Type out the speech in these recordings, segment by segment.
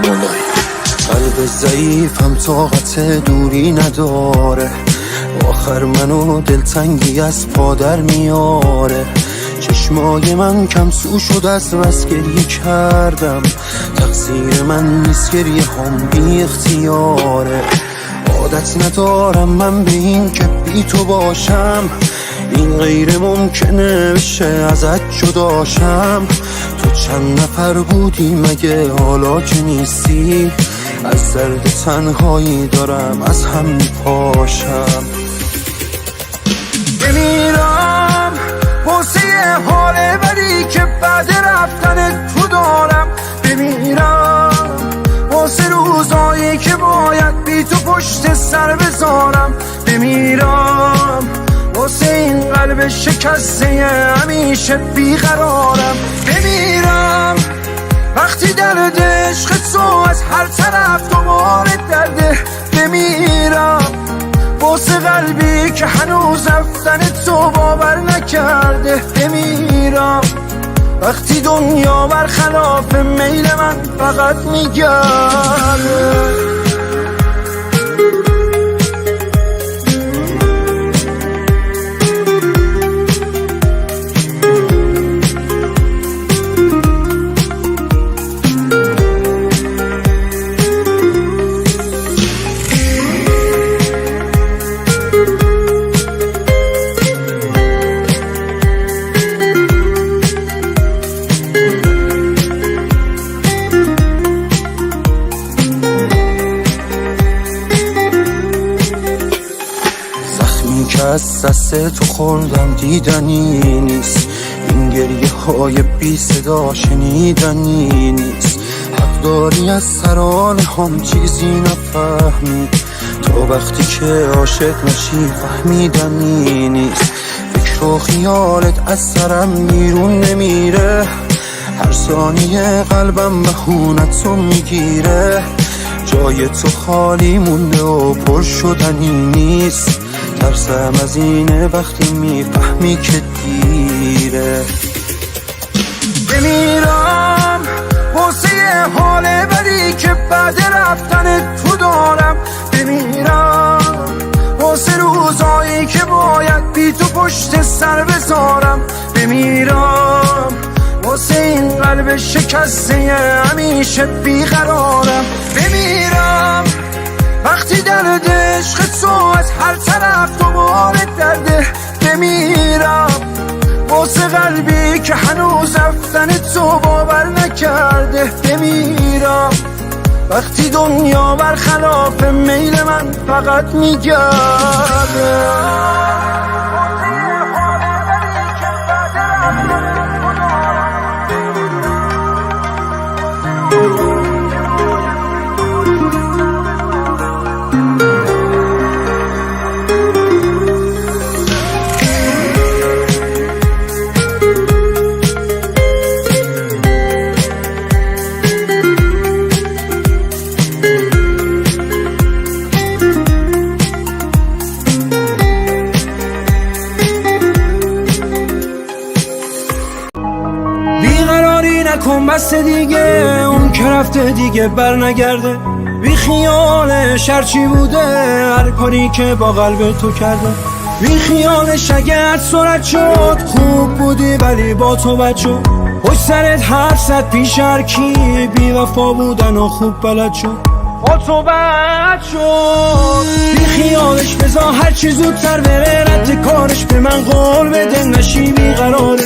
مولایی. قلب ضعیفم طاقت دوری نداره، آخر منو دلتنگی از پادر میاره. چشمای من کم سو شد از بس گریه کردم، تقصیر من نیست گریه هم بی اختیاره. عادت ندارم من به این که بی تو باشم، این غیر ممکنه بشه ازت جداشم. تو چند نفر بودی مگه حالا که نیستی؟ از درد تنهایی دارم از هم میپاشم. بمیرم واسه حال بدی که بعد رفتن تو دارم، بمیرم واسه روزایی که باید بی تو پشت سر بذارم، بمیرم واسه این قلب شکسته همیشه بیقرارم، بمیرم وقتی درد عشق تو از هر طرف دوباره درده، بمیرم واسه قلبی که هنوز رفتن تو باور نکرده، بمیرم وقتی دنیا برخلاف میل من فقط میگرده. از دست تو خوردم دیدنی نیست، این گریه های بی صدا شنیدنی نیست. حق داری از سرانه هم چیزی نفهمی، تو وقتی که عاشق نشی فهمیدنی نیست. فکر و خیالت از سرم بیرون نمیره، هر ثانیه قلبم بهونت رو میگیره. جای تو خالی مونده و پر شدنی نیست، ترسم از اینه وقتی میفهمی که دیره. بمیرم واسه حال بدی که بعد رفتن تو دارم، بمیرم واسه روزایی که باید بی تو پشت سر بذارم، بمیرم واسه این قلب شکسته همیشه بیقرارم، بمیرم وقتی درد عشق تو از هر طرف دوباره درده، بمیرم واسه قلبی که هنوز رفتن تو باور نکرده، بمیرم وقتی دنیا برخلاف میل من فقط میگرده. نکن بس دیگه، اون که رفته دیگه بر نگرده. بی خیالش هرچی بوده، هر کاری که با قلب تو کرده. بی خیالش اگر سرعت شد، خوب بودی ولی با تو بد شد. پشت سرت حرف زد پیش هر کی، بی وفا بودن و خوب بلد شد. با تو بد شد. بی خیالش بذار هرچی زودتر بره، رد کارش به من قول بده، نشی بی قرارش.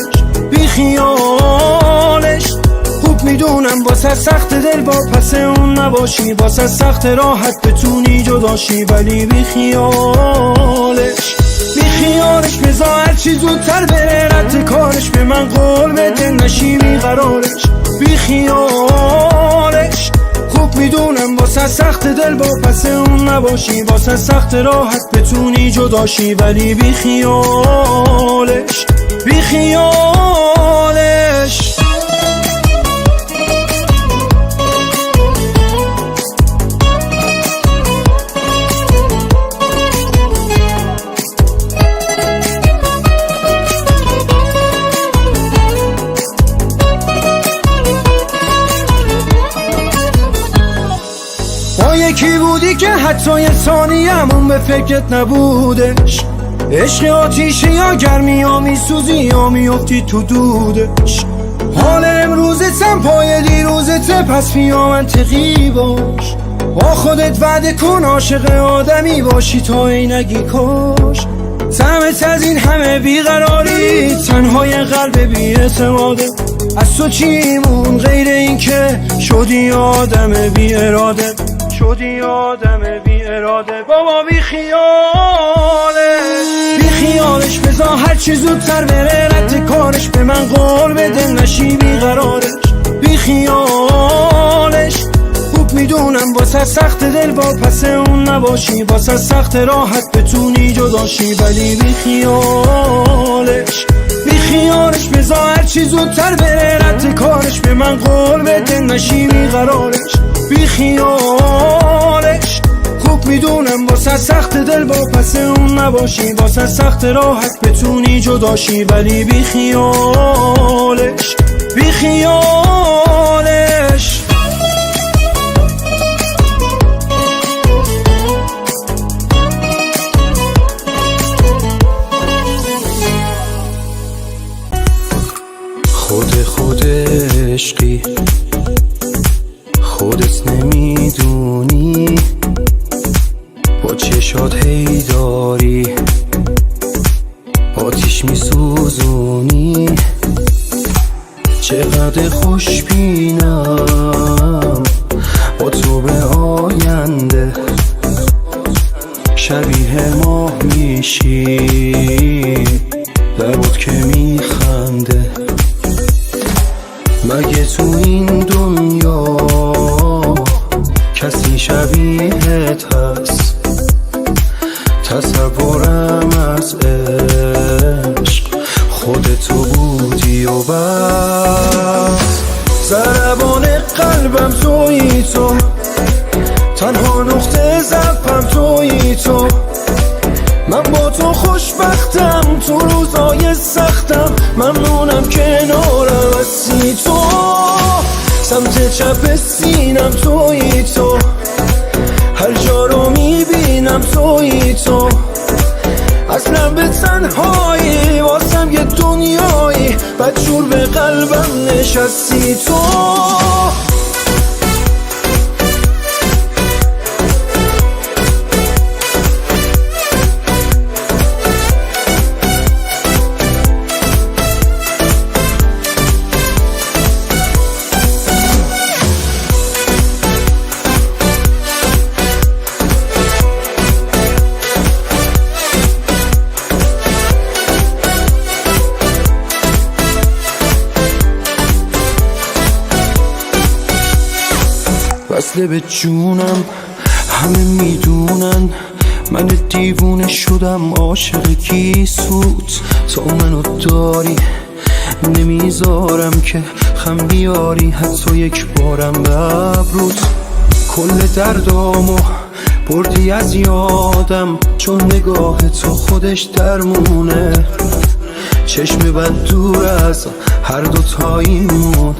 بی خیالش خوب میدونم واسه سخت دل با پس اون نباشی، واسه سخت راحت بتونی جداشی، ولی بی خیالش بذار هرچی زودتر بره، رد کارش به من قول بده، نشی بی قرارش. بی خیالش خوب میدونم واسه سخت دل با پس اون نباشی، واسه سخت راحت بتونی جداشی، ولی بی خیالش یکی بودی که حتی یه ثانیه‌مون به فکرت نبودش. عشق آتیشه یا گرمی یا میسوزی یا میافتی تو دودش. حال امروزتم پای دیروزته پس بیا منطقی باش. با خودت وعده کن عاشق آدمی باشی تا ای نگی کاش. سمت از این همه بیقراری تنهای قلب بی اعتماده. از تو چیمون غیر این که شدی آدم بی اراده. شدی آدم بی اراده بابا بی خیالش. بی خیالش بذار هرچی زودتر بره رد کارش. به من قول بده نشی بیقرارش. بی خیالش خوب میدونم واسه سخت دل با پس اون نباشی. واسه سخت راحت بتونی جداشی ولی بی خیالش. بی خیالش بذار هرچی زودتر بره رد کارش. به من قول بده نشی بیقرارش. بی خیالش خوب میدونم واسه سخت دل با پس اون نباشی. واسه سخت راحت بتونی جداشی ولی بی خیالش. بی خیالش. خود عشقی خودت نمیدونی. با چشات هی داری آتیش میسوزونی. چقدر خوشبینم با تو به آینده. شبیه ماه میشی لبات که میخنده. مگه تو این دنیا کسی شبیهت هست؟ تصورم از عشق خودتو بودی و بس. ضربان قلبم تویی تو، تنها نقطه ضعفم تویی تو. من با تو خوشبختم تو روزای سختم. ممنونم کنارم هستی تو. سمت چپ سینم تویی تو، هر جا رو میبینم تویی تو. اصلا به تنهایی واسم یه دنیایی بدجور به قلبم نشستی تو. وصله به جونم همه میدونن. من دیوونه شدم عاشق کی سود. تا منو داری نمیذارم که خم بیاری حتی یک بارم به ابروت. کل دردامو بردی از یادم چون نگاه تو خودش درمونه. چشم بد دور از هر دوتاییمون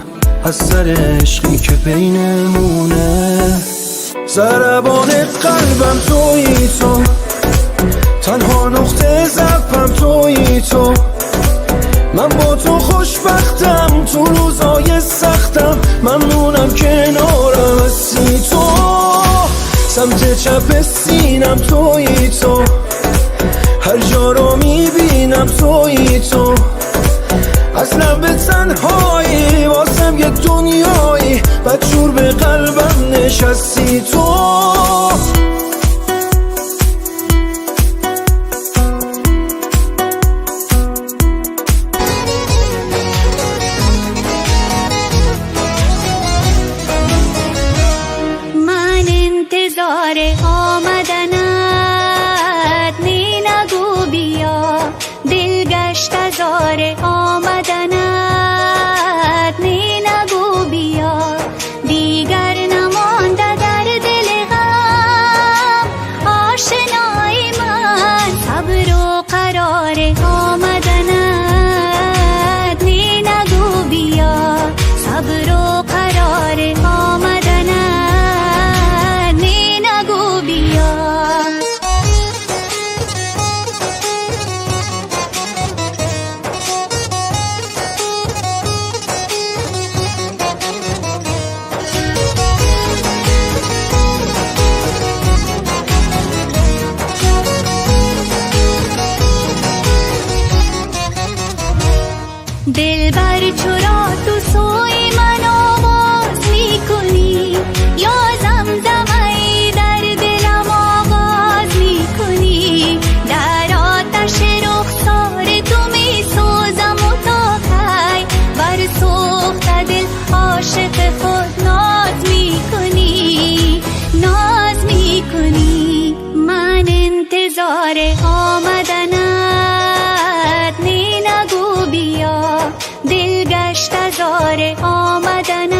از سر عشقی که بینمونه. ضربان قلبم تویی تو، تنها نقطه ضعفم تویی تو. من با تو خوشبختم تو روزای سختم. ممنونم کنارم هستی تو. سمت چپ سینم تویی تو، هر جا رو میبینم تویی تو. اصلا به تنهایی واسم یه دنیایی بدجور به قلبم نشستی تو. من انتظار آمدنت نی نگو بیا. دل گشت زار آمدنت نی نگو بیا. دیگر نمانده در دل غم آشنای من. صبر و قرار آمدنت نی نگو بیا. صبر و قرار آمدنت نی نگو انتظار آمدنت نی نگو بیا دل گشت زار آمدنت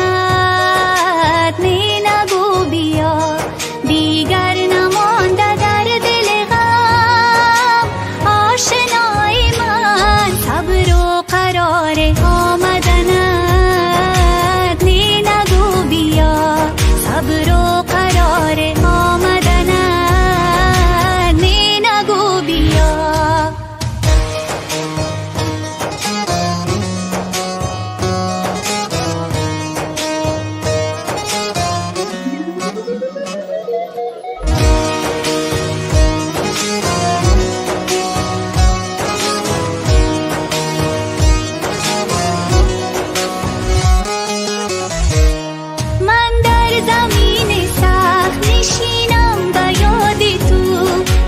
نی نگو بیا دیگر نمانده در دل غم آشنای من صبر و قرار آمدنت نی نگو بیا صبر و قرار آمدنت نی نگو بیا من در زمین سخت نشینم به یاد تو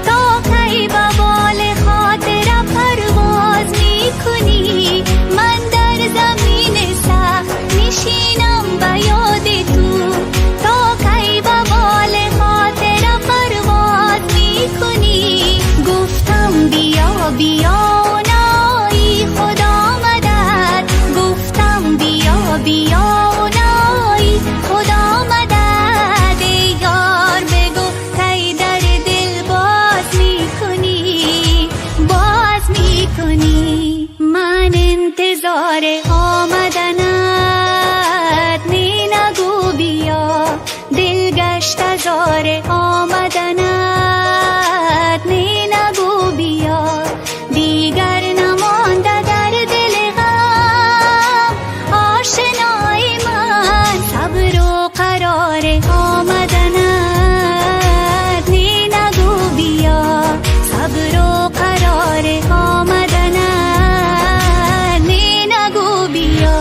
تا کی به بال خاطر پرواز می کنی من در زمین سخت نشینم به یاد تو تا کی به بال خاطر پرواز می کنی گفتم بیا بیا نایی خدا مدد گفتم بیا بیا نایی خدا مدد یار بگو کی در دل باز می کنی من انتظار آمدنت نی نگو بیا دل گشت زار آمدنت نی نگو بیا دیگر نمانده در دل غم آشنای من صبر و قرار آمدنت نی نگو بیا صبر و قرار آمدنت نی نگو بیا